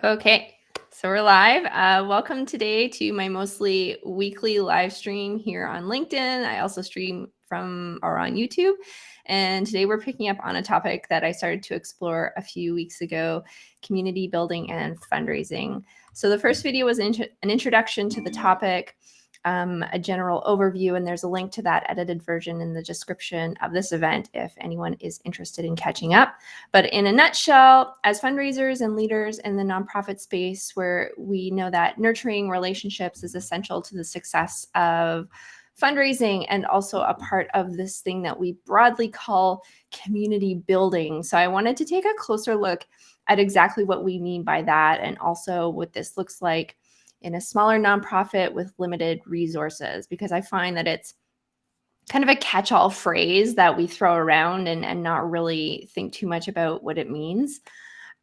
Okay, so we're live. Welcome today to my mostly weekly live stream here on LinkedIn. I also stream from or on YouTube. And today we're picking up on a topic that I started to explore a few weeks ago, community building and fundraising. So the first video was an introduction to the topic, a general overview, and there's a link to that edited version in the description of this event if anyone is interested in catching up. But in a nutshell, as fundraisers and leaders in the nonprofit space, where we know that nurturing relationships is essential to the success of fundraising and also a part of this thing that we broadly call community building. So I wanted to take a closer look at exactly what we mean by that and also what this looks like in a smaller nonprofit with limited resources, because I find that it's kind of a catch-all phrase that we throw around and not really think too much about what it means.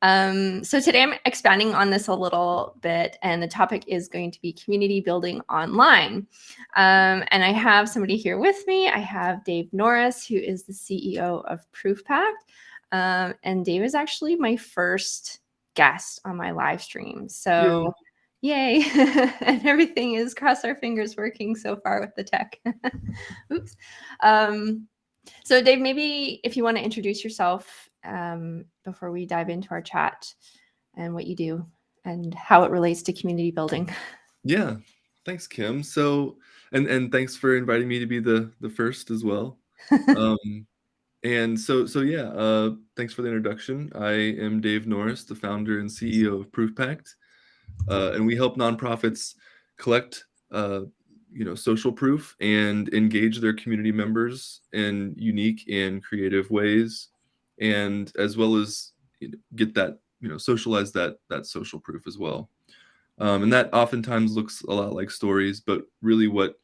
So today I'm expanding on this a little bit, and the topic is going to be community building online. And I have somebody here with me. I have Dave Norris, who is the CEO of ProofPact. And Dave is actually my first guest on my live stream. So yay. And everything is, cross our fingers, working so far with the tech. Oops. So Dave, maybe if you want to introduce yourself before we dive into our chat and what you do and how it relates to community building. Yeah, thanks, Kim. So, and thanks for inviting me to be the first as well. Um, and so yeah, thanks for the introduction. I am Dave Norris, the founder and CEO of ProofPact, and we help nonprofits collect, social proof and engage their community members in unique and creative ways, and as well as get that socialize that social proof as well. And that oftentimes looks a lot like stories, but really what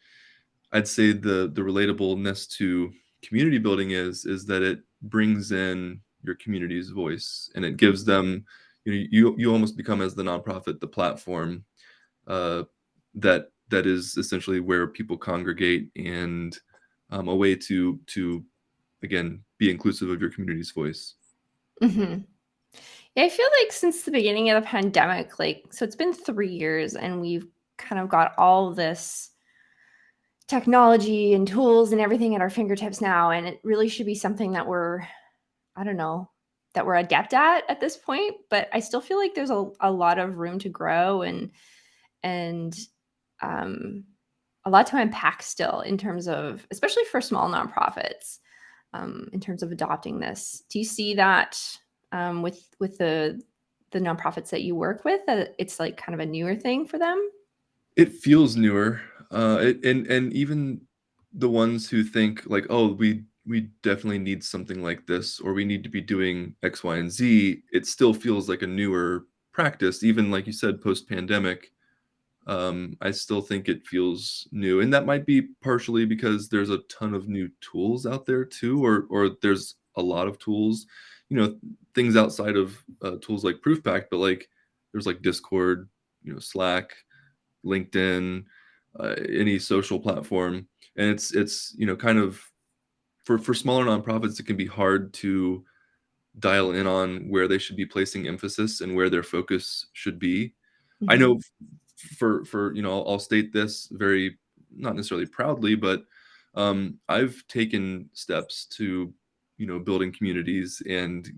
I'd say the relatableness to community building is that it brings in your community's voice and it gives them, you almost become, as the nonprofit, the platform uh, that is essentially where people congregate, and a way to again be inclusive of your community's voice. Mm-hmm. Yeah, I feel like since the beginning of the pandemic, so it's been 3 years and we've kind of got all this technology and tools and everything at our fingertips now. And it really should be something that I don't know, that we're adept at this point. But I still feel like there's a lot of room to grow and um, a lot to unpack still in terms of, especially for small nonprofits, in terms of adopting this. Do you see that with the nonprofits that you work with, that it's like kind of a newer thing for them? It feels newer, and even the ones who think like, "Oh, we definitely need something like this, or we need to be doing X, Y, and Z," it still feels like a newer practice, even like you said, post-pandemic. I still think it feels new, and that might be partially because there's a ton of new tools out there too, or there's a lot of tools, things outside of tools like ProofPact, but like there's like Discord, Slack, LinkedIn, any social platform, and it's kind of for smaller nonprofits, it can be hard to dial in on where they should be placing emphasis and where their focus should be. I Mm-hmm. know for I'll state this very, not necessarily proudly, but I've taken steps to building communities and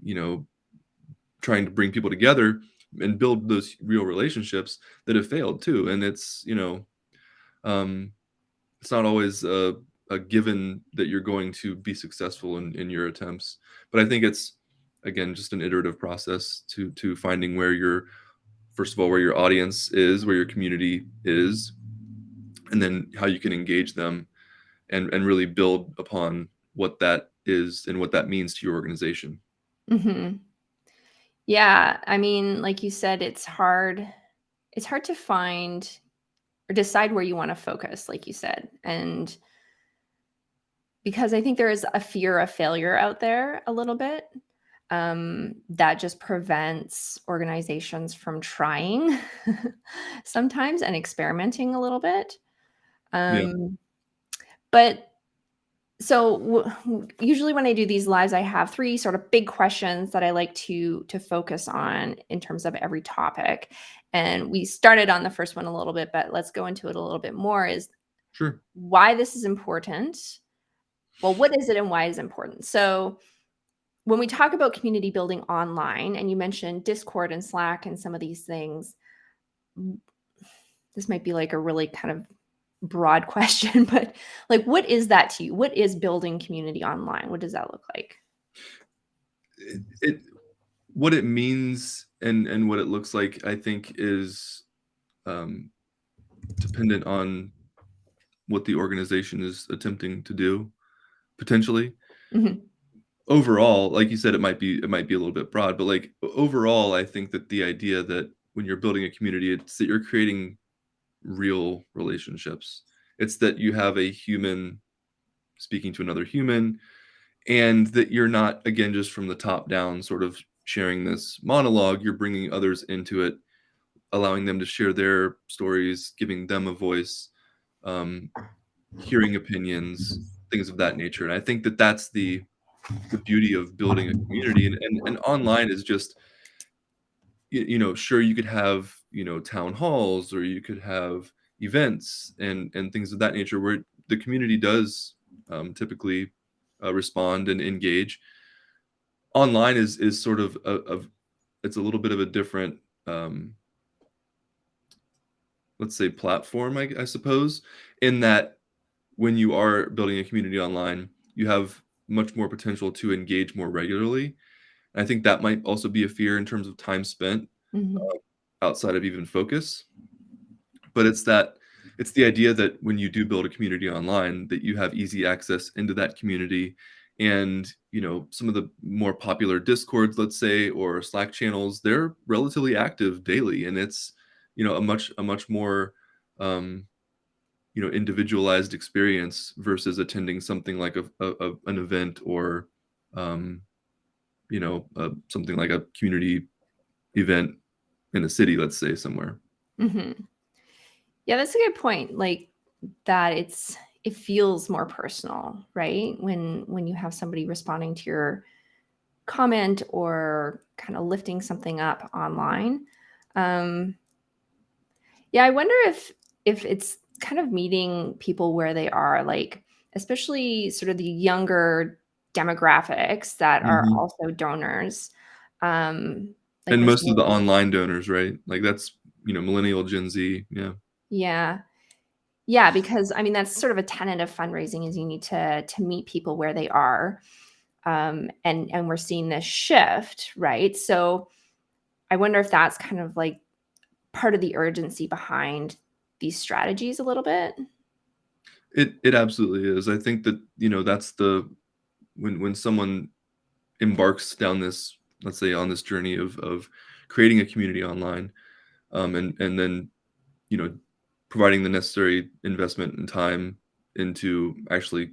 trying to bring people together and build those real relationships that have failed too. And um, it's not always a given that you're going to be successful in your attempts, but I think it's, again, just an iterative process to finding where your, first of all, where your audience is, where your community is, and then how you can engage them and really build upon what that is and what that means to your organization. Mm-hmm. Yeah, I mean, like you said, it's hard. It's hard to find or decide where you want to focus, like you said, and because I think there is a fear of failure out there a little bit, that just prevents organizations from trying sometimes and experimenting a little bit. Yeah. Um, but So usually when I do these lives, I have three sort of big questions that I like to focus on in terms of every topic. And we started on the first one a little bit, but let's go into it a little bit more. Is Sure. why this is important. Well, what is it and why is it important? So when we talk about community building online, and you mentioned Discord and Slack and some of these things, this might be like a really kind of broad question, but like, what is that to you? What is building community online? What does that look like? It what it means and what it looks like, I think, is um, dependent on what the organization is attempting to do, potentially. Mhm, Overall, like you said, it might be a little bit broad, but, like, overall, I think that the idea that when you're building a community, it's that you're creating real relationships. It's that you have a human speaking to another human, and that you're not, again, just from the top down sort of sharing this monologue, you're bringing others into it, allowing them to share their stories, giving them a voice, um, hearing opinions, things of that nature. And I think that that's the beauty of building a community. And online is just, sure, you could have, town halls, or you could have events and things of that nature where the community does typically respond and engage. Online is sort of it's a little bit of a different, um, let's say, platform, I suppose, in that when you are building a community online, you have much more potential to engage more regularly. And I think that might also be a fear in terms of time spent mhm, outside of even focus. But it's the idea that when you do build a community online, that you have easy access into that community. And some of the more popular discords, let's say, or Slack channels, they're relatively active daily, and it's a much more um, individualized experience versus attending something like an event, or um, something like a community event in a city, let's say, somewhere. mhm. Yeah, that's a good point. Like that it feels more personal, right? When you have somebody responding to your comment or kind of lifting something up online. Um, yeah, I wonder if it's kind of meeting people where they are, like especially sort of the younger demographics that are Mhm. also donors. Um, like And we're most of seeing, the online donors, right? Like, that's, millennial, Gen Z, yeah. yeah. Yeah, because I mean that's sort of a tenet of fundraising is you need to meet people where they are. And we're seeing this shift, right? So I wonder if that's kind of like part of the urgency behind these strategies a little bit. It absolutely is. I think that, that's the when someone embarks down this, let's say, on this journey of creating a community online, and then, you know, providing the necessary investment and time into actually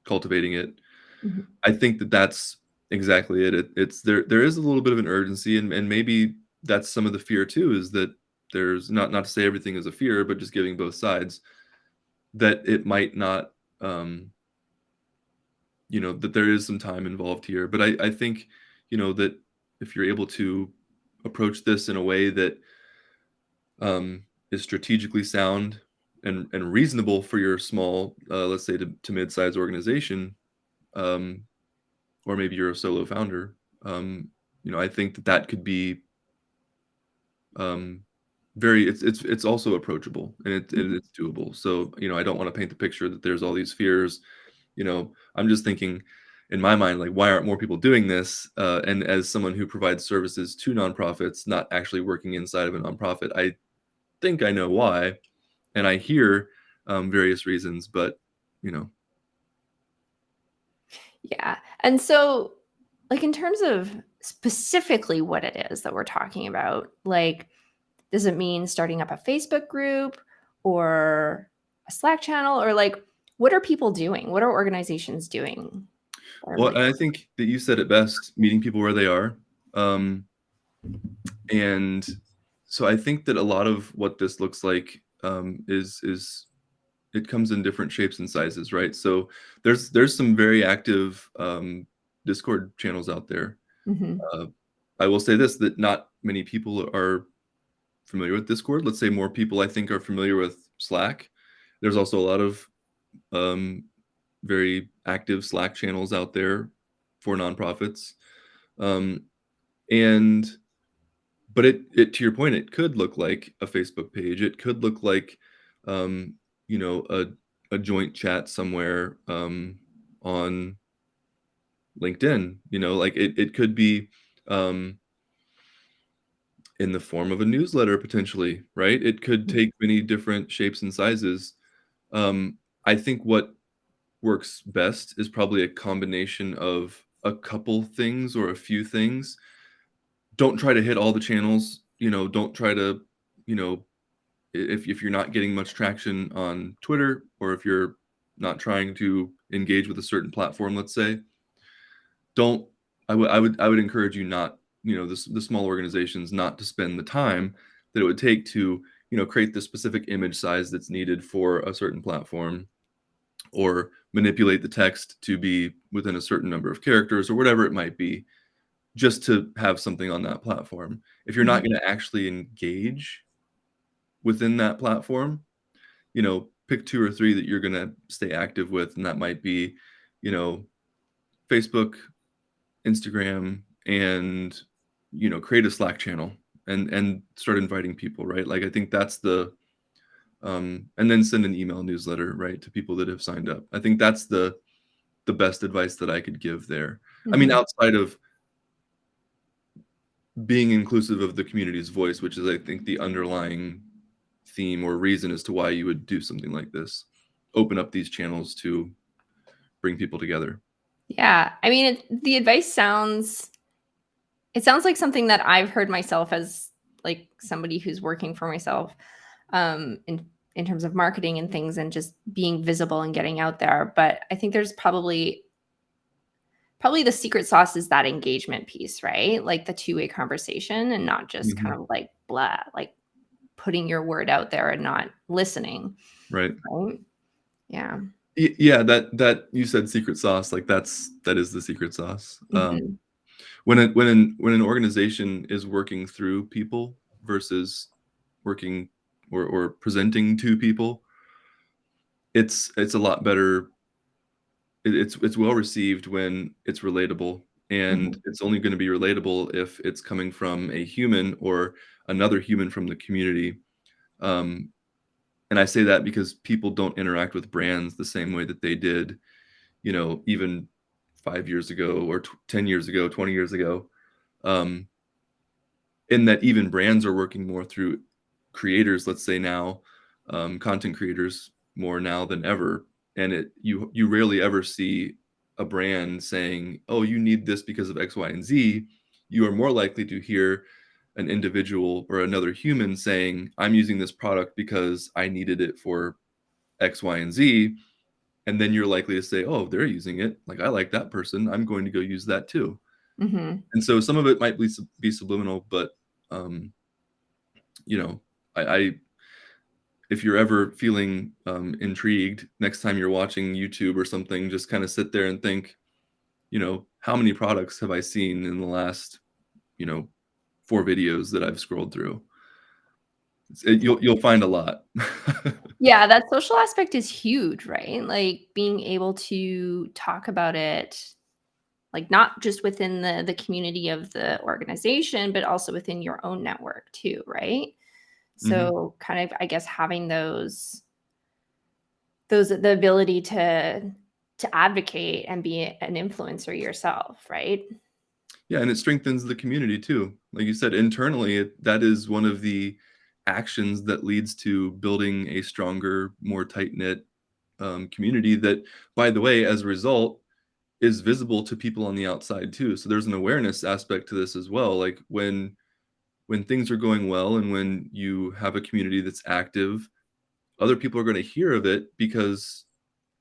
cultivating it. Mhm, I think that that's exactly it. It's there is a little bit of an urgency, and maybe that's some of the fear too, is that there's not to say everything is a fear, but just giving both sides, that it might not, that there is some time involved here. But I think, that if you're able to approach this in a way that is strategically sound and reasonable for your small, let's say, to mid-sized organization, um, or maybe you're a solo founder, I think that that could be, um, very it's also approachable, and mhm. it's doable. So, I don't want to paint the picture that there's all these fears. I'm just thinking in my mind, like, why aren't more people doing this? And as someone who provides services to nonprofits, not actually working inside of a nonprofit, I think I know why, and I hear various reasons, but you know, Yeah. And so, like, in terms of specifically what it is that we're talking about, like, does it mean starting up a Facebook group or a Slack channel? Or, like, what are people doing? What are organizations doing that are well, really I think that you said it best: meeting people where they are. Um, and so I think that a lot of what this looks like, is it comes in different shapes and sizes, right? So there's some very active Discord channels out there. Mm-hmm. Uh, I will say this, that not many people are familiar with Discord. Let's say more people I think are familiar with Slack. There's also a lot of um, very active Slack channels out there for nonprofits. Um, and but it to your point, it could look like a Facebook page. It could look like um, you know, a joint chat somewhere on LinkedIn. You know, like it could be um, in the form of a newsletter potentially, right? It could take many different shapes and sizes. I think what works best is probably a combination of a couple things or a few things. Don't try to hit all the channels, you know, don't try to, you know, if you're not getting much traction on Twitter, or if you're not trying to engage with a certain platform, let's say, don't I would encourage you not, you know, the small organizations not to spend the time that it would take to, you know, create the specific image size that's needed for a certain platform, or manipulate the text to be within a certain number of characters or whatever it might be, just to have something on that platform. If you're not Mm-hmm. going to actually engage within that platform, you know, pick two or three that you're going to stay active with, and that might be, you know, Facebook, Instagram, and, you know, create a Slack channel and start inviting people, right? Like I think that's the and then send an email newsletter, right, to people that have signed up. I think that's the best advice that I could give there. I mean, Mm-hmm. outside of being inclusive of the community's voice, which is, I think, the underlying theme or reason as to why you would do something like this. Open up these channels to bring people together. Yeah, I mean, the advice sounds, it sounds like something that I've heard myself as like somebody who's working for myself, in terms of marketing and things and just being visible and getting out there. But I think there's probably the secret sauce is that engagement piece, right? Like the two-way conversation and not just kind Mhm. of like blah, like putting your word out there and not listening, Right. right? Yeah. Yeah, that you said secret sauce, like that is the secret sauce. Mhm. When an organization is working through people versus working or presenting to people, it's a lot better. It's well received when it's relatable, and Mhm. it's only going to be relatable if it's coming from a human or another human from the community. Um, and I say that because people don't interact with brands the same way that they did, you know, even 5 years ago or 10 years ago, 20 years ago. Um, in that even brands are working more through creators, let's say now, content creators more now than ever. And you rarely ever see a brand saying, "Oh, you need this because of X, Y, and Z." You are more likely to hear an individual or another human saying, "I'm using this product because I needed it for X, Y, and Z." And then you're likely to say, "Oh, they're using it. Like I like that person. I'm going to go use that too." Mhm. And so some of it might be subliminal, but um, you know, I if you're ever feeling intrigued, next time you're watching YouTube or something, just kind of sit there and think, you know, how many products have I seen in the last, you know, 4 videos that I've scrolled through? You'll find a lot. Yeah, that social aspect is huge, right? Like being able to talk about it, like not just within the community of the organization, but also within your own network too, right? Mhm. So kind of, I guess, having those the ability to advocate and be an influencer yourself, right? Yeah, and it strengthens the community too. Like you said, internally, that is one of the actions that leads to building a stronger, more tight knit community. That, by the way, as a result, is visible to people on the outside too. So there's an awareness aspect to this as well. Like when things are going well and when you have a community that's active, other people are going to hear of it because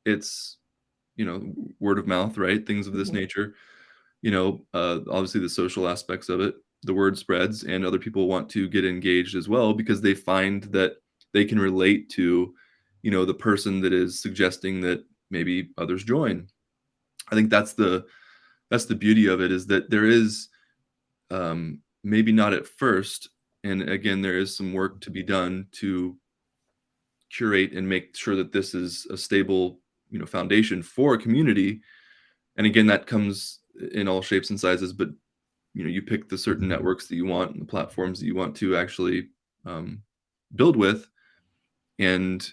it's, you know, word of mouth, right? Things of this Mhm. nature. You know, obviously the social aspects of it, the word spreads, and other people want to get engaged as well because they find that they can relate to, the person that is suggesting that maybe others join. I think that's the beauty of it, is that there is, maybe not at first, and again, there is some work to be done to curate and make sure that this is a stable, foundation for a community. And again, that comes in all shapes and sizes, but you pick the certain networks that you want and the platforms that you want to actually, um, build with, and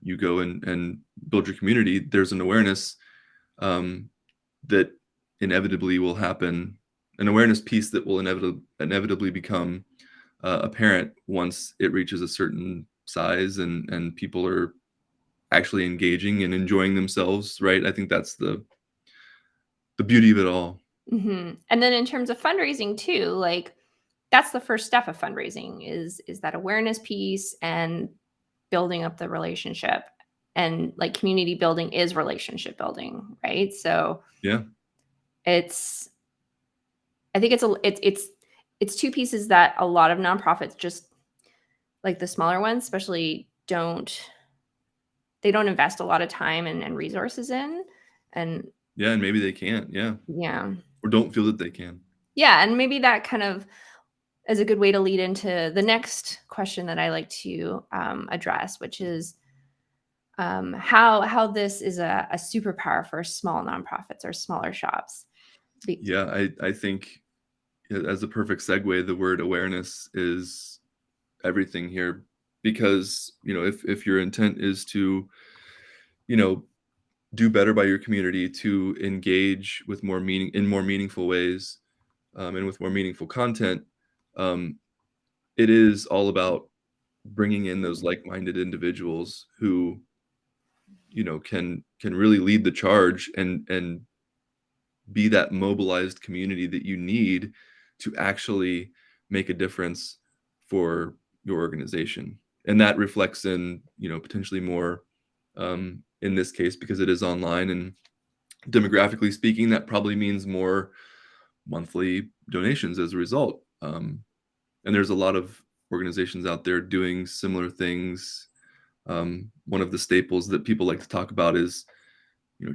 you go and build your community. There's an awareness, um, that inevitably will happen, an awareness piece that will inevitably become, apparent once it reaches a certain size, and people are actually engaging and enjoying themselves, right? I think that's the beauty of it all. And then in terms of fundraising too, like that's the first step of fundraising is that awareness piece and building up the relationship. And like community building is relationship building, right? So Yeah. it's I think it's two pieces that a lot of nonprofits, just like the smaller ones especially, don't invest a lot of time and resources in. And Yeah, and maybe they can't, yeah, yeah. or don't feel that they can. Yeah, and maybe that kind of is a good way to lead into the next question that I like to address, which is how this is a superpower for small nonprofits or smaller shops. Yeah, I think, as a perfect segue, the word awareness is everything here, because, if your intent is to, you know, do better by your community, to engage with more meaningful ways, and with more meaningful content, um, it is all about bringing in those like-minded individuals who, can really lead the charge, and be that mobilized community that you need to actually make a difference for your organization. And that reflects in, potentially more, in this case, because it is online, and demographically speaking, that probably means more monthly donations as a result. And there's a lot of organizations out there doing similar things. One of the staples that people like to talk about is,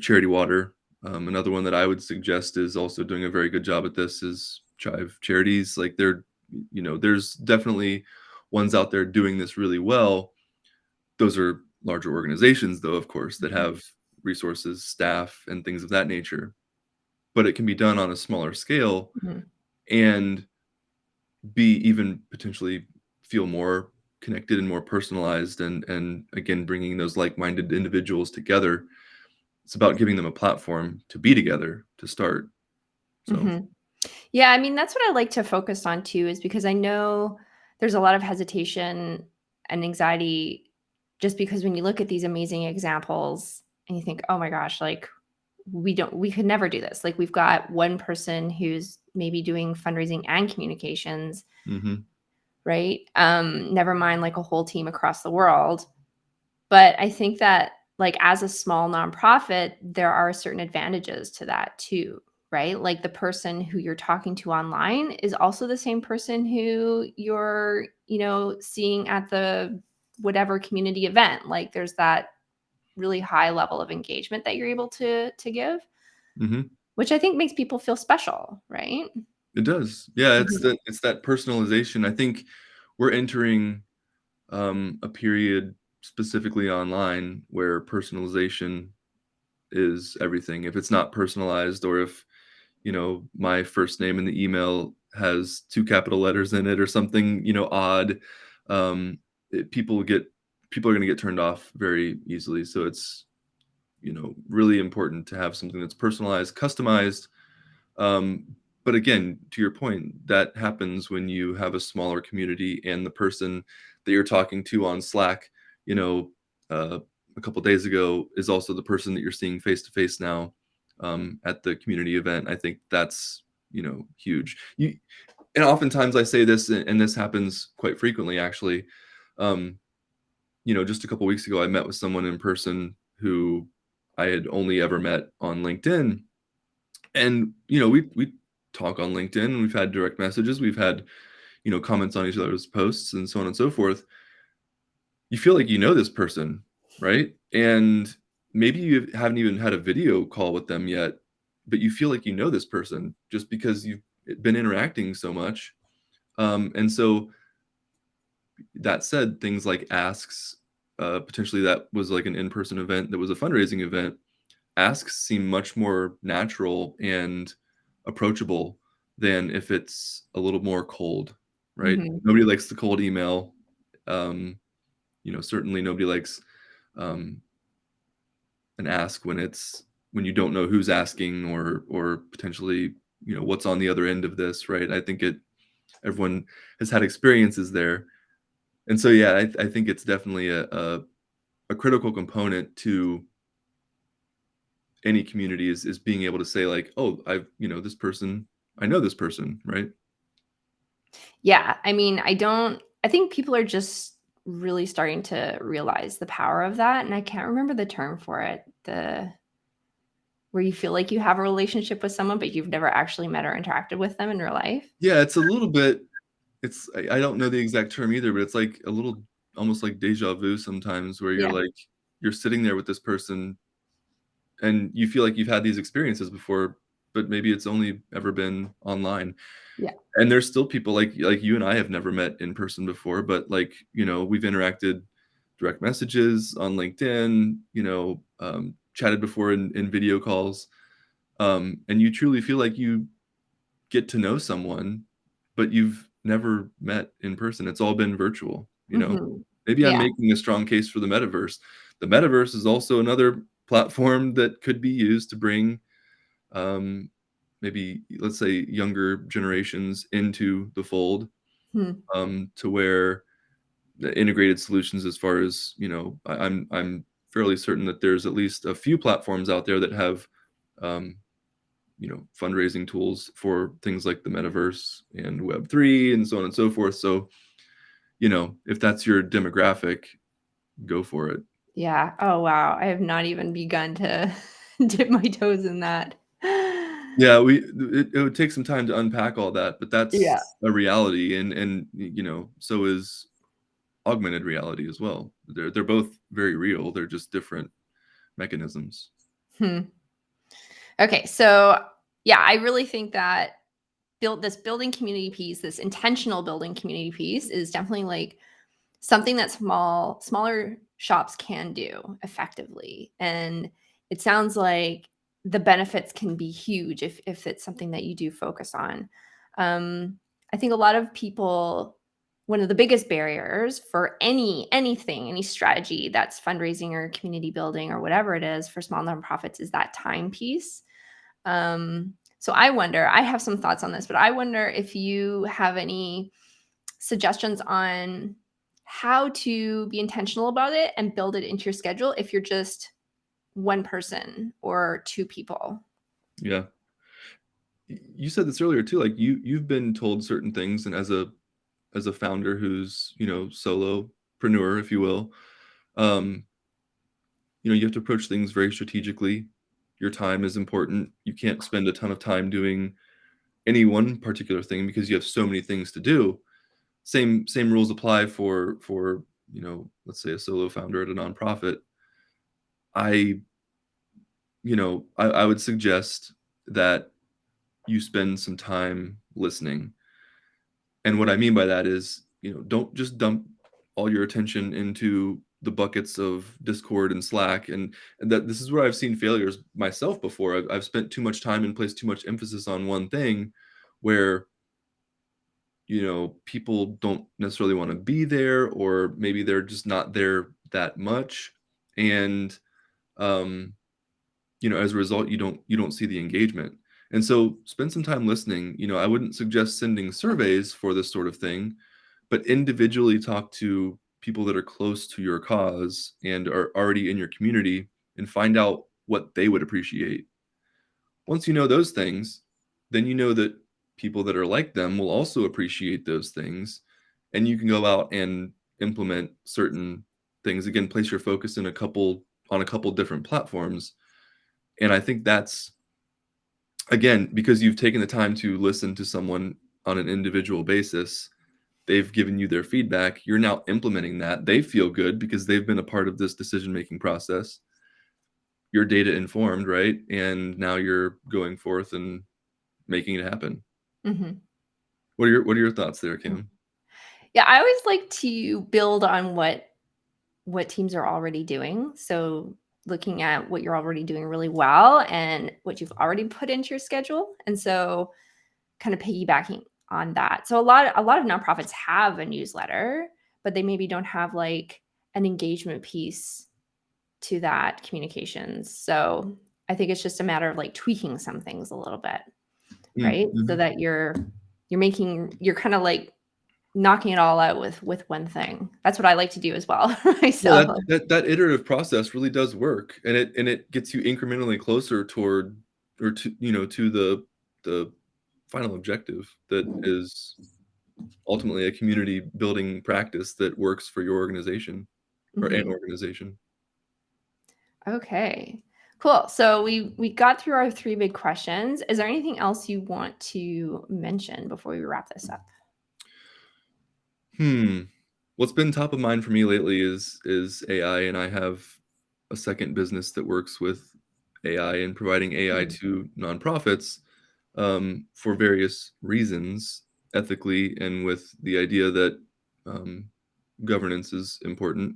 Charity Water. Another one that I would suggest is also doing a very good job at this is Chive Charities. Like, there's definitely ones out there doing this really well. Those are larger organizations, though, of course, that have resources, staff, and things of that nature. But it can be done on a smaller scale, Mhm. and be even potentially feel more connected and more personalized, and again, bringing those like-minded individuals together. It's about giving them a platform to be together to start. So, Mhm. Yeah, I mean, that's what I like to focus on too, is because I know there's a lot of hesitation and anxiety just because when you look at these amazing examples and you think, "Oh my gosh, like we could never do this." Like we've got one person who's maybe doing fundraising and communications, mhm. right? Never mind like a whole team across the world. But I think that, like, as a small nonprofit, there are certain advantages to that too, right? Like, the person who you're talking to online is also the same person who you're, seeing at the whatever community event. Like, there's that really high level of engagement that you're able to give, Mhm. which I think makes people feel special, right? It does. Yeah, Mhm, it's that personalization. I think we're entering, a period, specifically online, where personalization is everything. If it's not personalized, or if, my first name in the email has 2 capital letters in it or something, odd, um, people are gonna get turned off very easily. So it's, really important to have something that's personalized, customized. Um, but again, to your point, that happens when you have a smaller community, and the person that you're talking to on Slack, you know, a couple days ago, is also the person that you're seeing face to face now, at the community event. I think that's, huge. And oftentimes I say this, and this happens quite frequently, actually. Um, just a couple weeks ago, I met with someone in person who I had only ever met on LinkedIn, and, we talk on LinkedIn, we've had direct messages, we've had, comments on each other's posts, and so on and so forth. You feel like you know this person, right? And maybe you haven't even had a video call with them yet, but you feel like you know this person just because you've been interacting so much. And so that said, things like asks, potentially that was like an in-person event that was a fundraising event. Asks seem much more natural and approachable than if it's a little more cold, right? Mhm. Nobody likes the cold email. Um, certainly nobody likes um, an ask when you don't know who's asking or potentially what's on the other end of this, right? I think everyone has had experiences there, and so yeah, I think it's definitely a critical component to any community is being able to say like, oh, this person, I know this person, right? Yeah, I mean, I think people are just really starting to realize the power of that, and I can't remember the term for it. The Where you feel like you have a relationship with someone, but you've never actually met or interacted with them in real life. Yeah, it's a little bit. I don't know the exact term either, but it's like a little almost like deja vu sometimes, where Yeah, you're sitting there with this person and you feel like you've had these experiences before, but maybe it's only ever been online. yeah. And there's still people like you and I have never met in person before, but we've interacted direct messages on LinkedIn, chatted before in video calls. And you truly feel like you get to know someone, but you've never met in person. It's all been virtual. Mhm. Maybe I'm Yeah. making a strong case for the metaverse. The metaverse is also another platform that could be used to bring um, maybe, let's say, younger generations into the fold, Hmm. to where the integrated solutions, as far as I'm fairly certain that there's at least a few platforms out there that have um, fundraising tools for things like the metaverse and Web3 and so on and so forth. So, if that's your demographic, go for it. Yeah. Oh, wow. I have not even begun to dip my toes in that. Yeah, it would take some time to unpack all that, but Yeah. that's a reality, and so is augmented reality as well. They're both very real. They're just different mechanisms. Hmm. Okay, so yeah, I really think that building community piece, this intentional building community piece is definitely like something that smaller shops can do effectively. And it sounds like the benefits can be huge if it's something that you do focus on. I think a lot of people, one of the biggest barriers for any strategy that's fundraising or community building or whatever it is for small nonprofits is that time piece. So I wonder, I have some thoughts on this, but I wonder if you have any suggestions on how to be intentional about it and build it into your schedule if you're just one person or two people. Yeah. You said this earlier too, like you've been told certain things, and as a founder who's, solopreneur, if you will, um, you have to approach things very strategically. Your time is important. You can't spend a ton of time doing any one particular thing because you have so many things to do. Same rules apply for, let's say a solo founder at a nonprofit. I, I would suggest that you spend some time listening. And what I mean by that is, don't just dump all your attention into the buckets of Discord and Slack. And that this is where I've seen failures myself before. I've spent too much time and placed too much emphasis on one thing where, people don't necessarily want to be there, or maybe they're just not there that much. And, um, as a result, you don't see the engagement. And so spend some time listening. I wouldn't suggest sending surveys for this sort of thing, but individually talk to people that are close to your cause and are already in your community and find out what they would appreciate. Once you know those things, then you know that people that are like them will also appreciate those things, and you can go out and implement certain things. Again, place your focus on a couple different platforms. And I think that's, again, because you've taken the time to listen to someone on an individual basis, they've given you their feedback, you're now implementing that. They feel good because they've been a part of this decision-making process. You're data informed, right? And now you're going forth and making it happen. Mhm. What are your thoughts there, Kim? Yeah, I always like to build on what teams are already doing. So looking at what you're already doing really well and what you've already put into your schedule. And so kind of piggybacking on that. So a lot of nonprofits have a newsletter, but they maybe don't have like an engagement piece to that communications. So I think it's just a matter of like tweaking some things a little bit, right? So Mm-hmm. that you're kind of like knocking it all out with one thing. That's what I like to do as well Yeah, myself. that iterative process really does work, and it gets you incrementally closer toward or to to the final objective that is ultimately a community building practice that works for your organization or an Mhm. organization. Okay. Cool. So we got through our three big questions. Is there anything else you want to mention before we wrap this up? Hmm. What's been top of mind for me lately is AI, and I have a second business that works with AI and providing AI Mhm. to nonprofits for various reasons, ethically, and with the idea that um, governance is important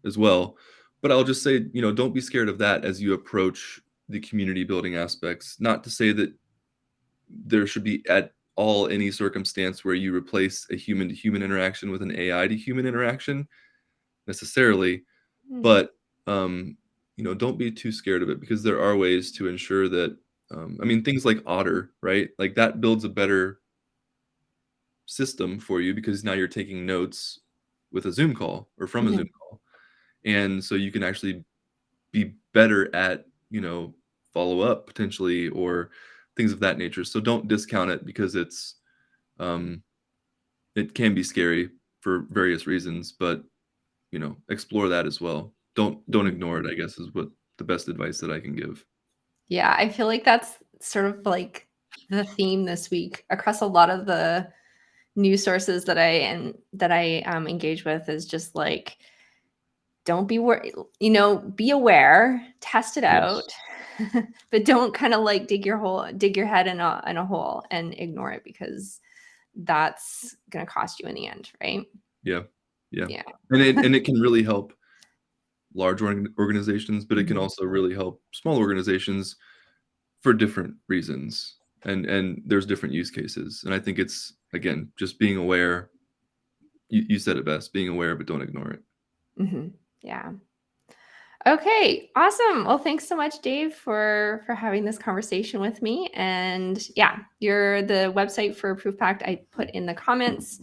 as well. But I'll just say, don't be scared of that as you approach the community building aspects. Not to say that there should be at all any circumstance where you replace a human to human interaction with an AI to human interaction necessarily, Mm. but don't be too scared of it because there are ways to ensure that. I mean, things like Otter, right? Like that builds a better system for you because now you're taking notes with a Zoom call or from a Zoom Mhm. call, and so you can actually be better at follow up potentially or things of that nature. So don't discount it because um, it can be scary for various reasons, but explore that as well. Don't Mhm. ignore it, I guess, is what the best advice that I can give. Yeah, I feel like that's sort of like the theme this week across a lot of the news sources that I engage with is just like don't be worried, be aware, test it Yes. out, but don't kind of like dig your head in a hole and ignore it because that's going to cost you in the end, right? Yeah. Yeah. Yeah. And it can really help large organizations, but it can Mhm. also really help small organizations for different reasons. And there's different use cases. And I think it's again just being aware. You said it best, being aware, but don't ignore it. Mhm. Yeah. Okay, awesome. Well, thanks so much, Dave, for having this conversation with me. And yeah, you're the website for Proof Pact I put in the comments.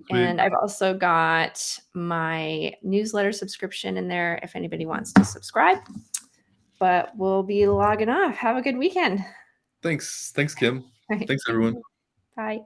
Sweet. And I've also got my newsletter subscription in there if anybody wants to subscribe. But we'll be logging off. Have a good weekend. Thanks, Kim. All right. Thanks, Thank everyone. you. Bye.